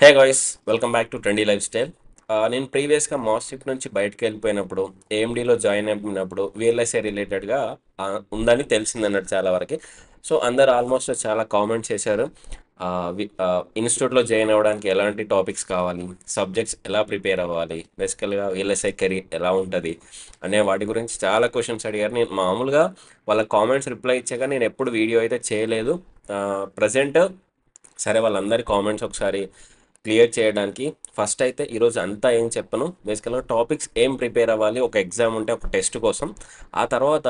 Hey guys, welcome back to trendy life style. నేను ప్రీవియస్గా మాస్టిప్ నుంచి బయటకు వెళ్ళిపోయినప్పుడు ఏఎండీలో జాయిన్ అయినప్పుడు విఎల్ఎస్ఐ రిలేటెడ్గా ఉందని తెలిసింది అన్నట్టు చాలా వరకు. సో అందరు ఆల్మోస్ట్ చాలా కామెంట్స్ చేశారు. ఇన్స్టిట్యూట్లో జాయిన్ అవ్వడానికి ఎలాంటి టాపిక్స్ కావాలి, సబ్జెక్ట్స్ ఎలా ప్రిపేర్ అవ్వాలి, బేసికల్గా విఎల్ఎస్ఐ కెరీర్ ఎలా ఉంటుంది అనే వాటి గురించి చాలా క్వశ్చన్స్ అడిగారు. నేను మామూలుగా వాళ్ళ కామెంట్స్ రిప్లై ఇచ్చాక నేను ఎప్పుడు వీడియో అయితే చేయలేదు. ప్రజెంట్ సరే వాళ్ళందరి కామెంట్స్ ఒకసారి క్లియర్ చేయడానికి ఫస్ట్ అయితే ఈరోజు అంతా ఏం చెప్పను. బేసికల్గా టాపిక్స్ ఏం ప్రిపేర్ అవ్వాలి, ఒక ఎగ్జామ్ ఉంటే ఒక టెస్ట్ కోసం, ఆ తర్వాత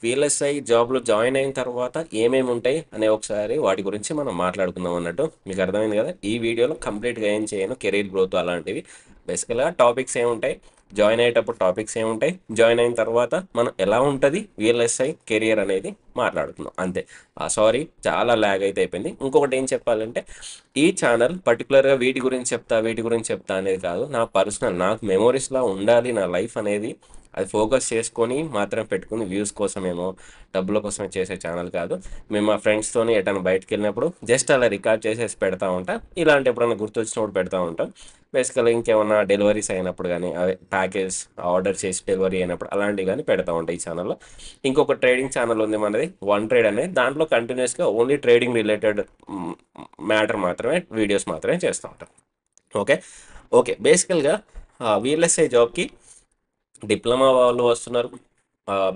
విఎల్ఎస్ఐ జాబ్లో జాయిన్ అయిన తర్వాత ఏమేమి ఉంటాయి అనే ఒకసారి వాటి గురించి మనం మాట్లాడుకుందాం అన్నట్టు. మీకు అర్థమైంది కదా, ఈ వీడియోలో కంప్లీట్గా ఏం చేయను, కెరీర్ గ్రోత్ అలాంటివి. బేసికల్గా టాపిక్స్ ఏముంటాయి, జాయిన్ అయ్యేటప్పుడు టాపిక్స్ ఏముంటాయి, జాయిన్ అయిన తర్వాత మనం ఎలా ఉంటుంది విఎల్ఎస్ఐ కెరియర్ అనేది మాట్లాడుకుందాం అంతే. సారీ, చాలా ల్యాగ్ అయితే అయిపోయింది. ఇంకొకటి ఏం చెప్పాలంటే, ఈ ఛానల్ పర్టికులర్గా వీటి గురించి చెప్తా అనేది కాదు, నా పర్సనల్, నాకు మెమోరీస్లా ఉండాలి నా లైఫ్ అనేది. అది ఫోకస్ చేసుకొని మాత్రం పెట్టుకుని వ్యూస్ కోసమేమో డబ్బుల కోసమే చేసే ఛానల్ కాదు. మేము మా ఫ్రెండ్స్తోని ఎటైనా బయటకు వెళ్ళినప్పుడు జస్ట్ అలా రికార్డ్ చేసేసి పెడతా ఉంటాం. ఇలాంటి ఎప్పుడైనా గుర్తొచ్చినప్పుడు పెడతా ఉంటాం. బేసికల్గా ఇంకేమన్నా డెలివరీస్ అయినప్పుడు కానీ, అదే ప్యాకేజ్ ఆర్డర్ చేసి డెలివరీ అయినప్పుడు అలాంటివి కానీ పెడతా ఉంటాయి ఈ ఛానల్లో. ఇంకొక ట్రేడింగ్ ఛానల్ ఉంది మనది, వన్ ట్రేడ్ అనేది. దాంట్లో కంటిన్యూస్గా ఓన్లీ ట్రేడింగ్ రిలేటెడ్ మ్యాటర్ మాత్రమే, వీడియోస్ మాత్రమే చేస్తూ ఉంటాం. ఓకే ఓకే బేసికల్గా విఎల్ఎస్ఐ జాబ్కి డిప్లొమా వాళ్ళు వస్తున్నారు,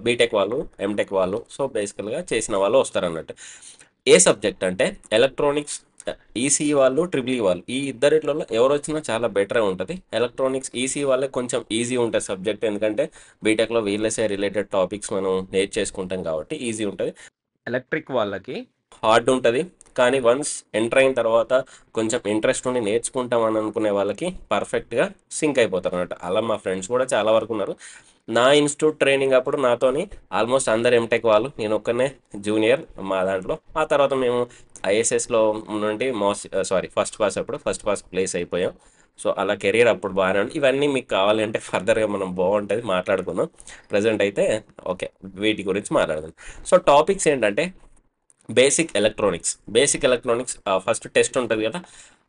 బీటెక్ వాళ్ళు, ఎంటెక్ వాళ్ళు, సో బేసికల్గా చేసిన వాళ్ళు వస్తారు అన్నట్టు. ఏ సబ్జెక్ట్ అంటే ఎలక్ట్రానిక్స్, ఈసీ వాళ్ళు, ట్రిపుల్ ఈ వాళ్ళు, ఈ ఇద్దరిట్లలో ఎవరు వచ్చినా చాలా బెటరే ఉంటుంది. ఎలక్ట్రానిక్స్ ఈసీ వాళ్ళే కొంచెం ఈజీ ఉంటుంది సబ్జెక్ట్, ఎందుకంటే బీటెక్లో విఎల్ఎస్ఐ రిలేటెడ్ టాపిక్స్ మనం నేర్చేసుకుంటాం కాబట్టి ఈజీ ఉంటుంది. ఎలక్ట్రిక్ వాళ్ళకి హార్డ్ ఉంటుంది, కానీ వన్స్ ఎంటర్ అయిన తర్వాత కొంచెం ఇంట్రెస్ట్ ఉండి నేర్చుకుంటామని అనుకునే వాళ్ళకి పర్ఫెక్ట్గా సింక్ అయిపోతారు అన్నట్టు. అలా మా ఫ్రెండ్స్ కూడా చాలా వరకు ఉన్నారు. నా ఇన్స్టిట్యూట్ ట్రైనింగ్ అప్పుడు నాతోని ఆల్మోస్ట్ అందరు ఎంటెక్ వాళ్ళు, నేను ఒక్కనే జూనియర్ మా దాంట్లో. ఆ తర్వాత మేము ఐఎస్ఎస్లో నుండి ఫస్ట్ పాస్ ప్లేస్ అయిపోయాం. సో అలా కెరీర్ అప్పుడు బాగానే ఉంది. ఇవన్నీ మీకు కావాలంటే ఫర్దర్గా మనం బాగుంటుంది మాట్లాడుకుందాం. ప్రజెంట్ అయితే ఓకే, వీటి గురించి మాట్లాడుకుందాం. సో టాపిక్స్ ఏంటంటే, బేసిక్ ఎలక్ట్రానిక్స్ ఫస్ట్ టెస్ట్ ఉంటుంది కదా,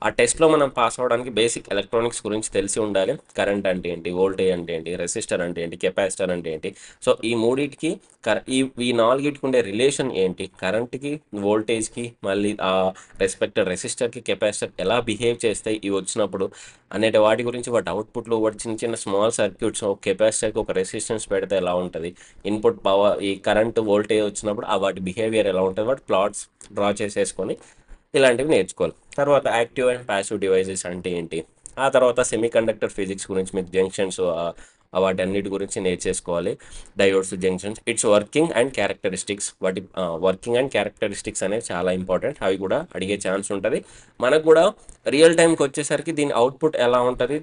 ఆ టెస్ట్లో మనం పాస్ అవ్వడానికి బేసిక్ ఎలక్ట్రానిక్స్ గురించి తెలిసి ఉండాలి. కరెంట్ అంటే ఏంటి, వోల్టేజ్ అంటే ఏంటి, రెసిస్టర్ అంటే ఏంటి, కెపాసిటర్ అంటే ఏంటి. సో ఈ మూడింటికి ఈ నాలుగిటికి ఉండే రిలేషన్ ఏంటి, కరెంట్కి, వోల్టేజ్కి, మళ్ళీ ఆ రెస్పెక్టెడ్ రెసిస్టర్కి, కెపాసిటర్ ఎలా బిహేవ్ చేస్తాయి ఇవి వచ్చినప్పుడు అనేటి వాటి గురించి, వాటి అవుట్పుట్లు, వాటి చిన్న చిన్న స్మాల్ సర్క్యూట్స్, ఒక కెపాసిటర్కి ఒక రెసిస్టెన్స్ పెడితే ఎలా ఉంటుంది, ఇన్పుట్ పవర్, ఈ కరెంట్ వోల్టేజ్ వచ్చినప్పుడు ఆ వాటి బిహేవియర్ ఎలా ఉంటుంది, వాటి ప్లాట్స్ డ్రా చేసేసుకొని ఇలాంటివి నేర్చుకోవాలి. తర్వాత యాక్టివ్ అండ్ ప్యాసివ్ డివైజెస్ అంటే ఏంటి, ఆ తర్వాత సెమీ కండక్టర్ ఫిజిక్స్ గురించి మీకు జంక్షన్స్ వాటి అన్నిటి గురించి నేర్చేసుకోవాలి. Diodes, junctions, it's working and characteristics, వాటి వర్కింగ్ అండ్ క్యారెక్టరిస్టిక్స్ అనేవి చాలా ఇంపార్టెంట్. అవి కూడా అడిగే ఛాన్స్ ఉంటుంది. మనకు కూడా రియల్ టైంకి వచ్చేసరికి దీని అవుట్పుట్ ఎలా ఉంటుంది,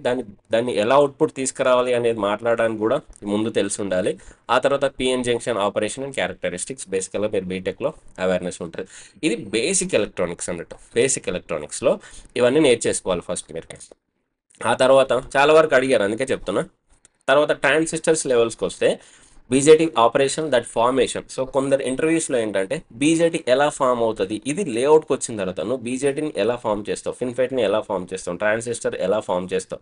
దాన్ని ఎలా అవుట్పుట్ తీసుకురావాలి అనేది మాట్లాడడానికి కూడా ముందు తెలిసి ఉండాలి. ఆ తర్వాత PN junction operation and characteristics, బేసికల్గా మీరు బీటెక్లో అవేర్నెస్ ఉంటుంది. ఇది బేసిక్ ఎలక్ట్రానిక్స్ అన్నట్టు. బేసిక్ ఎలక్ట్రానిక్స్లో ఇవన్నీ నేర్చేసుకోవాలి ఫస్ట్ మీరు. ఆ తర్వాత చాలా వరకు అడిగారు, అందుకే చెప్తున్నా. తర్వాత ట్రాన్సిస్టర్స్ లెవెల్స్కి వస్తే, BJT operation that formation. So కొందరు ఇంటర్వ్యూస్లో ఏంటంటే బీజేటీ ఎలా ఫామ్ అవుతుంది, ఇది లేఅవుట్కి వచ్చిన తర్వాత నువ్వు బీజేటీని ఎలా ఫామ్ చేస్తావు, ఫిన్ఫెట్ని ఎలా ఫామ్ చేస్తావు, ట్రాన్సిస్టర్ ఎలా ఫామ్ చేస్తావు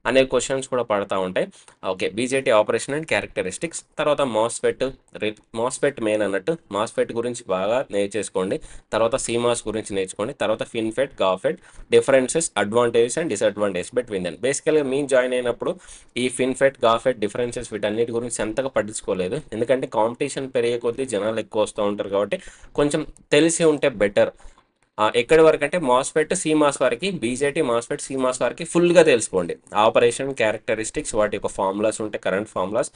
అనే క్వశ్చన్స్ కూడా పడతా ఉంటాయి. Okay, BJT operation and characteristics. తర్వాత మాస్ఫెట్ మెయిన్ అన్నట్టు, మాస్ఫెట్ గురించి బాగా నేర్చేసుకోండి. తర్వాత సీమాస్ గురించి నేర్చుకోండి. తర్వాత FinFET, GAAFET, differences, advantages and disadvantages between then. బేసికల్గా మేము జాయిన్ అయినప్పుడు ఈ ఫిన్ఫెట్, గాఫెట్, డిఫరెన్సెస్ వీటన్నిటి గురించి అంతగా పట్టించుకోలేదు, ఎందుకంటే కాంపిటీషన్ పెరిగే కొద్దీ జనాలు ఎక్కువ వస్తూ ఉంటారు కాబట్టి కొంచెం తెలిసి ఉంటే బెటర్. ఎక్కడి వరకు అంటే మాస్ఫెట్, సీమాస్ వరకు, బీజేటీ, మాస్ఫెట్, సీమాస్ వరకు ఫుల్గా తెలుసుకోండి. ఆపరేషన్, క్యారెక్టరిస్టిక్స్, వాటి యొక్క ఫార్ములాస్ ఉంటాయి, కరెంట్ ఫార్ములాస్,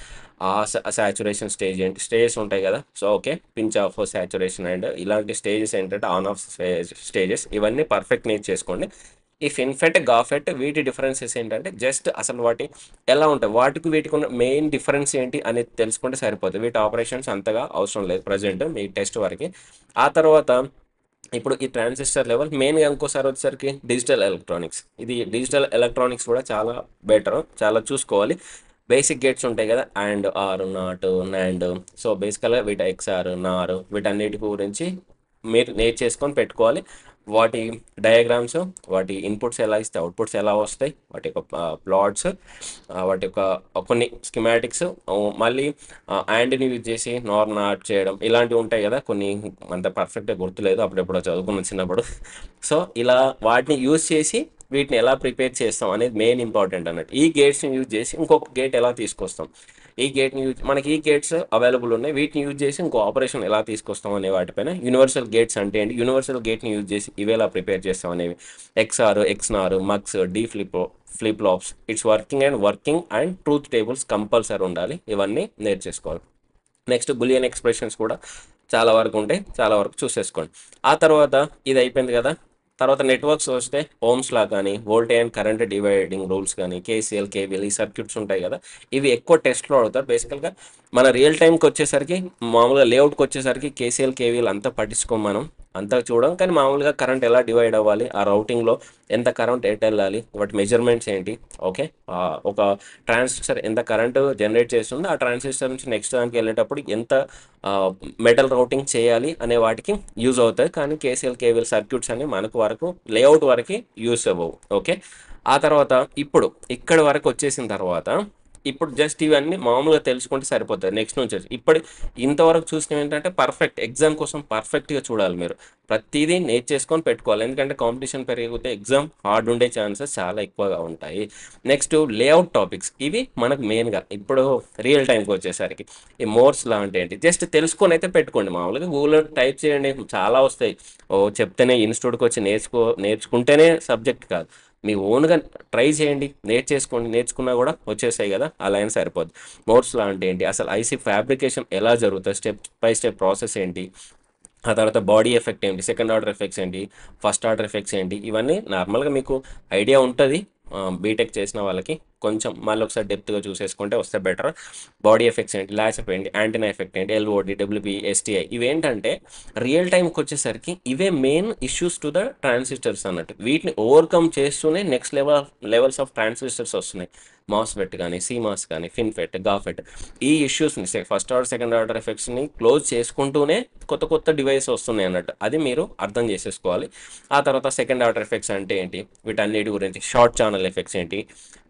సాచురేషన్ స్టేజ్ ఏంటి, స్టేజెస్ ఉంటాయి కదా. So okay, pinch of, saturation and ఇలాంటి స్టేజెస్ ఏంటంటే ఆన్ ఆఫ్ స్టేజెస్, ఇవన్నీ పర్ఫెక్ట్ నేర్చేసుకోండి. ఈ ఫిన్ఫెట్, గాఫెట్ వీటి డిఫరెన్సెస్ ఏంటంటే జస్ట్ అసలు వాటి ఎలా ఉంటాయి, వాటికి వీటికి ఉన్న మెయిన్ డిఫరెన్స్ ఏంటి అనేది తెలుసుకుంటే సరిపోతుంది. వీటి ఆపరేషన్స్ అంతగా అవసరం లేదు ప్రజెంట్ మీ టెస్ట్ వరకు. ఆ తర్వాత ఇప్పుడు ఈ ట్రాన్సిస్టర్ లెవెల్ మెయిన్గా ఇంకోసారి వచ్చేసరికి డిజిటల్ ఎలక్ట్రానిక్స్. ఇది డిజిటల్ ఎలక్ట్రానిక్స్ కూడా చాలా బెటర్, చాలా చూసుకోవాలి. బేసిక్ గేట్స్ ఉంటాయి కదా, and, or, not, nand. So బేసికల్గా వీటి ఎక్స్ఆర్, నార్ వీటన్నిటి గురించి మీరు నేర్చేసుకొని పెట్టుకోవాలి. వాటి డయాగ్రామ్స్, వాటి ఇన్పుట్స్ ఎలా ఇస్తే అవుట్పుట్స్ ఎలా వస్తాయి, వాటి యొక్క ప్లాట్స్, వాటి యొక్క కొన్ని స్కిమాటిక్స్, మళ్ళీ యాండ్ని యూజ్ చేసి నార్ నాట్ చేయడం ఇలాంటివి ఉంటాయి కదా కొన్ని. అంత పర్ఫెక్ట్గా గుర్తులేదు, అప్పుడెప్పుడో చదువుకున్న చిన్నప్పుడు. సో ఇలా వాటిని యూజ్ చేసి వీటిని ఎలా ప్రిపేర్ చేస్తాం అనేది మెయిన్ ఇంపార్టెంట్ అన్నట్టు. ఈ గేట్స్ని యూజ్ చేసి ఇంకొక గేట్ ఎలా తీసుకొస్తాం, ఈ గేట్ని యూజ్ మనకి ఈ గేట్స్ అవైలబుల్ ఉన్నాయి, వీటిని యూజ్ చేసి ఇంకో ఆపరేషన్ ఎలా తీసుకొస్తాం అనే వాటిపైన. యూనివర్సల్ గేట్స్ అంటే ఏంటి, యూనివర్సల్ గేట్ని యూజ్ చేసి ఇవి ఎలా ప్రిపేర్ చేస్తాం అనేవి. XOR, XNOR, MUX, D flip flops, its working and truth tables compulsory ఉండాలి. ఇవన్నీ నేర్చేసుకోవాలి. నెక్స్ట్ బులియన్ ఎక్స్ప్రెషన్స్ కూడా చాలా వరకు ఉంటాయి, చాలా వరకు చూసేసుకోండి. ఆ తర్వాత ఇది అయిపోయింది కదా. తర్వాత నెట్వర్క్స్ వస్తే ఓమ్స్ లా కానీ, voltage and current dividing rules కానీ, కేసీఎల్, కేబిఎల్ ఈ సర్క్యూట్స్ ఉంటాయి కదా. ఇవి ఎక్కువ టెస్ట్లో అడుగుతారు బేసికల్గా. మన రియల్ టైంకి వచ్చేసరికి, మామూలుగా లేఅవుట్కి వచ్చేసరికి కేసీఎల్, కేవీఎల్ అంతా పట్టించుకోం మనం, అంతా చూడం. కానీ మామూలుగా కరెంట్ ఎలా డివైడ్ అవ్వాలి, ఆ రౌటింగ్లో ఎంత కరెంట్ ఎటు వెళ్ళాలి, వాటి మెజర్మెంట్స్ ఏంటి, ఓకే, ఒక ట్రాన్సిస్టర్ ఎంత కరెంట్ జనరేట్ చేస్తుందో ఆ ట్రాన్సిస్టర్ నుంచి నెక్స్ట్ దానికి వెళ్ళేటప్పుడు ఎంత మెటల్ రౌటింగ్ చేయాలి అనే వాటికి యూజ్ అవుతుంది. కానీ కేసీఎల్, కేవీఎల్ సర్క్యూట్స్ అన్ని మనకు వరకు లేఅవుట్ వరకు యూస్ అవ్వవు. ఓకే. ఆ తర్వాత ఇప్పుడు ఇక్కడ వరకు వచ్చేసిన తర్వాత ఇప్పుడు జస్ట్ ఇవన్నీ మామూలుగా తెలుసుకుంటే సరిపోతుంది. నెక్స్ట్ నుంచి ఇప్పుడు ఇంతవరకు చూసినవి ఏంటంటే పర్ఫెక్ట్ ఎగ్జామ్ కోసం పర్ఫెక్ట్గా చూడాలి మీరు. ప్రతిదీ నేర్చేసుకొని పెట్టుకోవాలి, ఎందుకంటే కాంపిటీషన్ పెరిగితే ఎగ్జామ్ హార్డ్ ఉండే ఛాన్సెస్ చాలా ఎక్కువగా ఉంటాయి. నెక్స్ట్ లేఅవుట్ టాపిక్స్, ఇవి మనకు మెయిన్గా ఇప్పుడు రియల్ టైంకి వచ్చేసరికి ఈ మోర్స్ లా అంటే ఏంటి జస్ట్ తెలుసుకొని అయితే పెట్టుకోండి. మామూలుగా గూగుల్లో టైప్ చేయండి, చాలా వస్తాయి. ఓ చెప్తేనే ఇన్స్టిట్యూట్కి వచ్చి నేర్చుకుంటేనే సబ్జెక్ట్ కాదు, మీ ఓన్గా ట్రై చేయండి, నేర్చేసుకోండి, నేర్చుకున్నా కూడా వచ్చేసాయి కదా, అలా అయినా సరిపోద్ది. మోర్స్ లా అంటే ఏంటి, అసలు ఐసీ ఫ్యాబ్రికేషన్ ఎలా జరుగుతుంది, స్టెప్ బై స్టెప్ ప్రాసెస్ ఏంటి, ఆ తర్వాత బాడీ ఎఫెక్ట్ ఏంటి, సెకండ్ ఆర్డర్ ఎఫెక్ట్స్ ఏంటి, ఫస్ట్ ఆర్డర్ ఎఫెక్ట్స్ ఏంటి, ఇవన్నీ నార్మల్గా మీకు ఐడియా ఉంటుంది. బీటెక్ చేసిన వాళ్ళకి కొంచెం మళ్ళీ ఒకసారి డెప్త్గా చూసేసుకుంటే వస్తే బెటర్. బాడీ ఎఫెక్ట్స్ ఏంటి, లాచ్ ఎఫెక్ట్ ఏంటి, యాంటీనా ఎఫెక్ట్ ఏంటి, ఎల్ఓడి, డబ్ల్యూబీ, ఎస్టీఐ, ఇవేంటంటే రియల్ టైంకి వచ్చేసరికి ఇవే main issues to the transistors అన్నట్టు. వీటిని ఓవర్కమ్ చేస్తూనే నెక్స్ట్ లెవెల్స్ ఆఫ్ ట్రాన్సిస్టర్స్ వస్తున్నాయి. మాస్ఫెట్ కానీ, సీమాస్ కానీ, ఫిన్ఫెట్, గాఫెట్, ఈ ఇష్యూస్ని ఫస్ట్ ఆర్డర్ సెకండ్ ఆర్డర్ ఎఫెక్ట్స్ని క్లోజ్ చేసుకుంటూనే కొత్త కొత్త డివైస్ వస్తున్నాయి అన్నట్టు. అది మీరు అర్థం చేసేసుకోవాలి. ఆ తర్వాత సెకండ్ ఆర్డర్ ఎఫెక్ట్స్ అంటే ఏంటి, వీటన్నిటి గురించి, షార్ట్ ఛానల్ ఎఫెక్ట్స్ ఏంటి,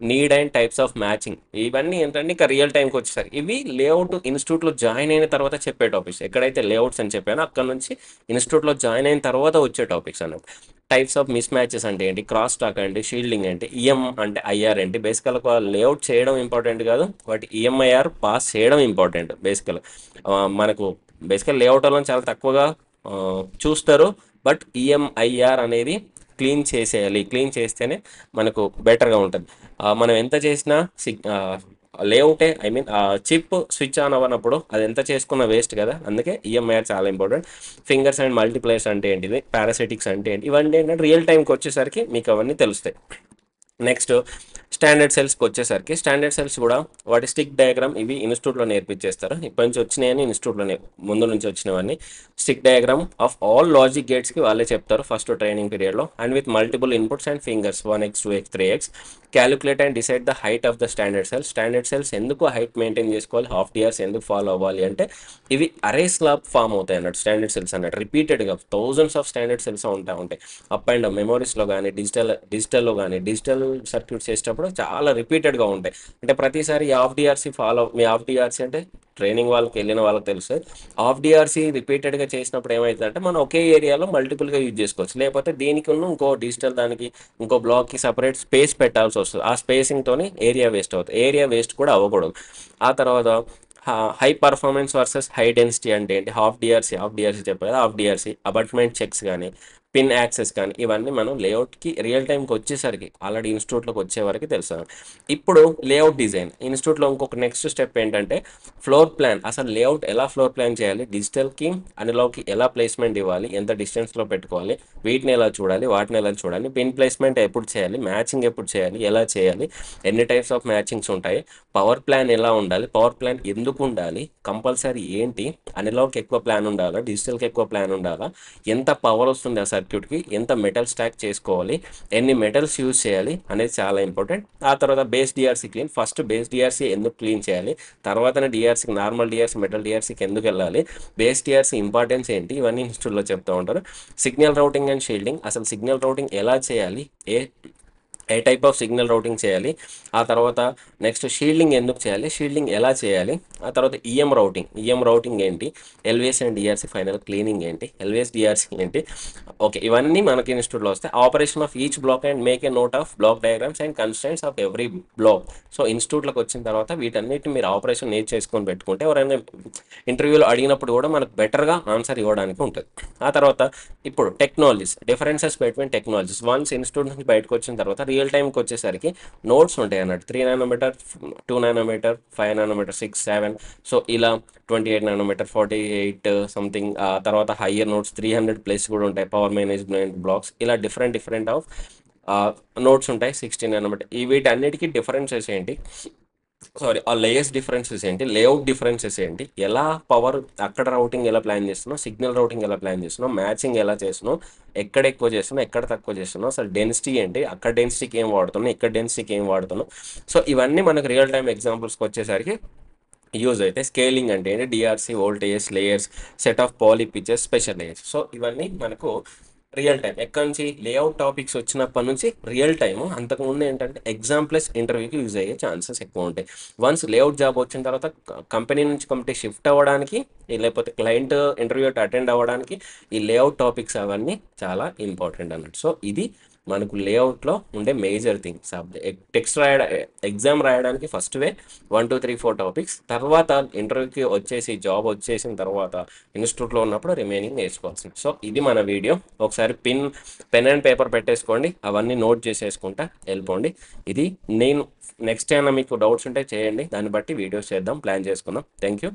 need and types of matching, ఇవన్నీ ఏంటంటే ఇంకా రియల్ టైంకి వచ్చేసరికి ఇవి లేఅవుట్ ఇన్స్టిట్యూట్లో జాయిన్ అయిన తర్వాత చెప్పే టాపిక్స్. ఎక్కడైతే లేఅవుట్స్ అని చెప్పానో అక్కడ నుంచి ఇన్స్టిట్యూట్లో జాయిన్ అయిన తర్వాత వచ్చే టాపిక్స్ అన్నట్టు. టైప్స్ ఆఫ్ మిస్ మ్యాచెస్ అంటే ఏంటి, క్రాస్ టాక్ అంటే, షీల్డింగ్ అంటే, ఈఎం అంటే ఐఆర్ ఏంటి. బేసికల్గా లేఅవుట్ చేయడం ఇంపార్టెంట్ కాదు, వాటి ఈఎంఐఆర్ పాస్ చేయడం ఇంపార్టెంట్. బేసికల్ మనకు బేసికల్ లేఅవుట్ వల్ల చాలా తక్కువగా ఆ, చూస్తారు. బట్ ఈఎంఐఆర్ అనేది క్లీన్ చేసేయాలి, క్లీన్ చేస్తేనే మనకు బెటర్గా ఉంటుంది. మనం ఎంత చేసినా లేఅవుటే, I mean chip switch on అవ్వనప్పుడు అది ఎంత చేసుకున్న వేస్ట్ కదా. అందుకే ఈఎంఐఆర్ చాలా ఇంపార్టెంట్. ఫింగర్స్ అండ్ మల్టీప్లేయర్స్ అంటే ఏంటిది, పారాసిటిక్స్ అంటే ఏంటి, ఇవన్నీ ఏంటంటే రియల్ టైంకి వచ్చేసరికి మీకు అవన్నీ తెలుస్తాయి. నెక్స్ట్ స్టాండర్డ్ సెల్స్కి వచ్చేసరికి, స్టాండర్డ్ సెల్స్ కూడా వాటి స్టిక్ డయాగ్రామ్ ఇవి ఇన్స్టిట్యూట్లో నేర్పించేస్తారు. ఇప్పటి నుంచి వచ్చినాయని ఇన్స్టిట్యూట్లోనే ముందు నుంచి వచ్చినవన్నీ stick diagram of all logic గేట్స్కి వాళ్ళే చెప్తారు ఫస్ట్ ట్రైనింగ్ పీరియడ్లో. And with multiple inputs and fingers 1x 2x 3x calculate and decide the height of the standard cells. Standard cells ఎందుకు హైట్ మెయింటైన్ చేసుకోవాలి, హాఫ్ డిఆర్స్ ఎందుకు follow అవ్వాలి అంటే ఇవి అరే స్లాబ్ ఫామ్ అవుతాయి అన్నట్టు. స్టాండర్డ్ సెల్స్ అన్నట్టు రిపీటెడ్గా థౌజండ్స్ ఆఫ్ స్టాండర్డ్ సెల్స్ ఉంటాయి అప్ అండ్ మెమోరీస్లో కానీ, డిజిటల్లో కానీ, డిజిటల్ సర్క్యూట్స్ చేసేటప్పుడు చాలా రిపీటెడ్గా ఉంటాయి. అంటే ప్రతిసారి హాఫ్ డిఆర్సీ మీ హాఫ్ డిఆర్సీ అంటే ట్రైనింగ్ వాళ్ళకి వెళ్ళిన వాళ్ళకి తెలుస్తుంది. హాఫ్ డిఆర్సీ రిపీటెడ్గా చేసినప్పుడు ఏమవుతుందంటే మనం ఒకే ఏరియాలో మల్టిపుల్గా యూజ్ చేసుకోవచ్చు. లేకపోతే దీనికి ఇంకో డిజిటల్ దానికి ఇంకో బ్లాక్కి సపరేట్ స్పేస్ పెట్టాల్సి వస్తుంది. ఆ స్పేసింగ్తోని ఏరియా వేస్ట్ అవుతుంది. ఏరియా వేస్ట్ కూడా అవ్వకూడదు. ఆ తర్వాత high performance versus high density అంటే ఏంటి, హాఫ్ డిఆర్సీ చెప్పారు కదా, హాఫ్ డిఆర్సీ అబార్ట్మెంట్ చెక్స్ కానీ, పిన్ యాక్సెస్ కానీ, ఇవన్నీ మనం లేఅవుట్కి రియల్ టైంకి వచ్చేసరికి ఆల్రెడీ ఇన్స్టిట్యూట్లోకి వచ్చే వరకు తెలుసు. ఇప్పుడు లేఅవుట్ డిజైన్ ఇన్స్టిట్యూట్లో ఇంకొక నెక్స్ట్ స్టెప్ ఏంటంటే ఫ్లోర్ ప్లాన్. అసలు లేఅవుట్ ఎలా ఫ్లోర్ ప్లాన్ చేయాలి, డిజిటల్కి అనలాగ్కి ఎలా ప్లేస్మెంట్ ఇవ్వాలి, ఎంత డిస్టెన్స్లో పెట్టుకోవాలి, వీటిని ఎలా చూడాలి, వాటిని ఎలా చూడాలి, పిన్ ప్లేస్మెంట్ ఎప్పుడు చేయాలి, మ్యాచింగ్ ఎప్పుడు చేయాలి, ఎలా చేయాలి, ఎన్ని టైప్స్ ఆఫ్ మ్యాచింగ్స్ ఉంటాయి, పవర్ ప్లాన్ ఎలా ఉండాలి, పవర్ ప్లాన్ ఎందుకు ఉండాలి, కంపల్సరీ ఏంటి, అనలాగ్కి ఎక్కువ ప్లాన్ ఉండాలా, డిజిటల్కి ఎక్కువ ప్లాన్ ఉండాలా, ఎంత పవర్ వస్తుంది ఆ సర్క్యూట్కి ఎంత మెటల్ స్టాక్ చేసుకోవాలి, ఎన్ని మెటల్స్ యూజ్ చేయాలి అనేది చాలా ఇంపార్టెంట్. ఆ తర్వాత base DRC clean. First base DRC ఎందుకు క్లీన్ చేయాలి, తర్వాతనే డిఆర్సీకి నార్మల్ డిఆర్సీ మెటల్ డిఆర్సీకి ఎందుకు వెళ్ళాలి, బేస్ డిఆర్సీ ఇంపార్టెన్స్ ఏంటి, ఇవన్నీ ఇన్స్టిట్యూట్లో చెప్తూ ఉంటారు. సిగ్నల్ రౌటింగ్ అండ్ షీల్డింగ్, అసలు సిగ్నల్ రౌటింగ్ ఎలా చేయాలి, ఏ టైప్ ఆఫ్ సిగ్నల్ రౌటింగ్ చేయాలి, ఆ తర్వాత నెక్స్ట్ షీల్డింగ్ ఎందుకు చేయాలి, షీల్డింగ్ ఎలా చేయాలి, ఆ తర్వాత ఈఎం రౌటింగ్ ఏంటి, LVS and DRC final cleaning ఏంటి, ఎల్విఎస్ డిఆర్సీ ఏంటి. ఓకే, ఇవన్నీ మనకి ఇన్స్టిట్యూట్లో వస్తాయి. Operation of each block and make a note of block diagrams and constraints of every block. So ఇన్స్టిట్యూట్లోకి వచ్చిన తర్వాత వీటన్నిటిని మీరు ఆపరేషన్ చేసుకొని పెట్టుకుంటే ఎవరైనా ఇంటర్వ్యూలో అడిగినప్పుడు కూడా మనకు బెటర్గా ఆన్సర్ ఇవ్వడానికి ఉంటుంది. ఆ తర్వాత ఇప్పుడు technologies, differences between technologies. Once institute నుంచి బయటకు వచ్చిన తర్వాత రియల్ టైంకి వచ్చేసరికి నోట్స్ ఉంటాయి అన్నట్టు. 3 నానోమీటర్, 2 నానోమీటర్, 5 నానోమీటర్, 6, 7, సో ఇలా 28 నానోమీటర్, 48 సంథింగ్. ఆ తర్వాత హయ్యర్ నోట్స్ 300+ కూడా ఉంటాయి, పవర్ మేనేజ్మెంట్ బ్లాక్స్. ఇలా డిఫరెంట్ ఆఫ్ నోట్స్ ఉంటాయి. 16 నానోమీటర్. ఈ వీటన్నిటికీ డిఫరెన్సెస్ ఏంటి, ఆ లేయర్స్ డిఫరెన్సెస్ ఏంటి, లేఅవుట్ డిఫరెన్సెస్ ఏంటి, ఎలా పవర్ అక్కడ రౌటింగ్ ఎలా ప్లాన్ చేస్తున్నావు, సిగ్నల్ రౌటింగ్ ఎలా ప్లాన్ చేస్తున్నావు, మ్యాచింగ్ ఎలా చేస్తున్నావు, ఎక్కడ ఎక్కువ చేస్తున్నావు, ఎక్కడ తక్కువ చేస్తున్నావు, అసలు డెన్సిటీ ఏంటి, అక్కడ డెన్సిటీకి ఏం వాడుతున్నావు, ఇక్కడ డెన్సిటీకి ఏం వాడుతున్నావు. సో ఇవన్నీ మనకు రియల్ టైం ఎగ్జాంపుల్స్కి వచ్చేసరికి యూజ్ అయితే. స్కేలింగ్ అంటే ఏంటి, DRC, voltages, layers, set of poly pictures, special layers. So ఇవన్నీ మనకు రియల్ టైం. ఎక్కడి నుంచి లేఅవుట్ టాపిక్స్ వచ్చినప్పటి నుంచి రియల్ టైము. అంతకుముందు ఏంటంటే ఎగ్జామ్ ప్లస్ ఇంటర్వ్యూకి యూజ్ అయ్యే ఛాన్సెస్ ఎక్కువ ఉంటాయి. వన్స్ లేఅవుట్ జాబ్ వచ్చిన తర్వాత కంపెనీ నుంచి కంపెనీ షిఫ్ట్ అవ్వడానికి, లేకపోతే క్లయింట్ ఇంటర్వ్యూ అటెండ్ అవ్వడానికి ఈ లేఅవుట్ టాపిక్స్ అవన్నీ చాలా ఇంపార్టెంట్ అన్నట్టు. సో ఇది మనకు లేఅవుట్లో ఉండే మేజర్ థింగ్స్. ఎగ్జామ్ రాయడానికి ఫస్ట్ 1, 2, 3, 4 టాపిక్స్. తర్వాత ఇంటర్వ్యూకి వచ్చేసి జాబ్ వచ్చేసిన తర్వాత ఇన్స్టిట్యూట్లో ఉన్నప్పుడు రిమైనింగ్ నేర్చుకోవాల్సింది. సో ఇది మన వీడియో. ఒకసారి పెన్ అండ్ పేపర్ పెట్టేసుకోండి, అవన్నీ నోట్ చేసేసుకుంటా వెళ్ళిపోండి. ఇది నేను నెక్స్ట్ టైం మీకు డౌట్స్ ఉంటే చేయండి, దాన్ని బట్టి వీడియోస్ చేద్దాం, ప్లాన్ చేసుకుందాం. Thank you.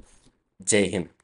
జై హింద్.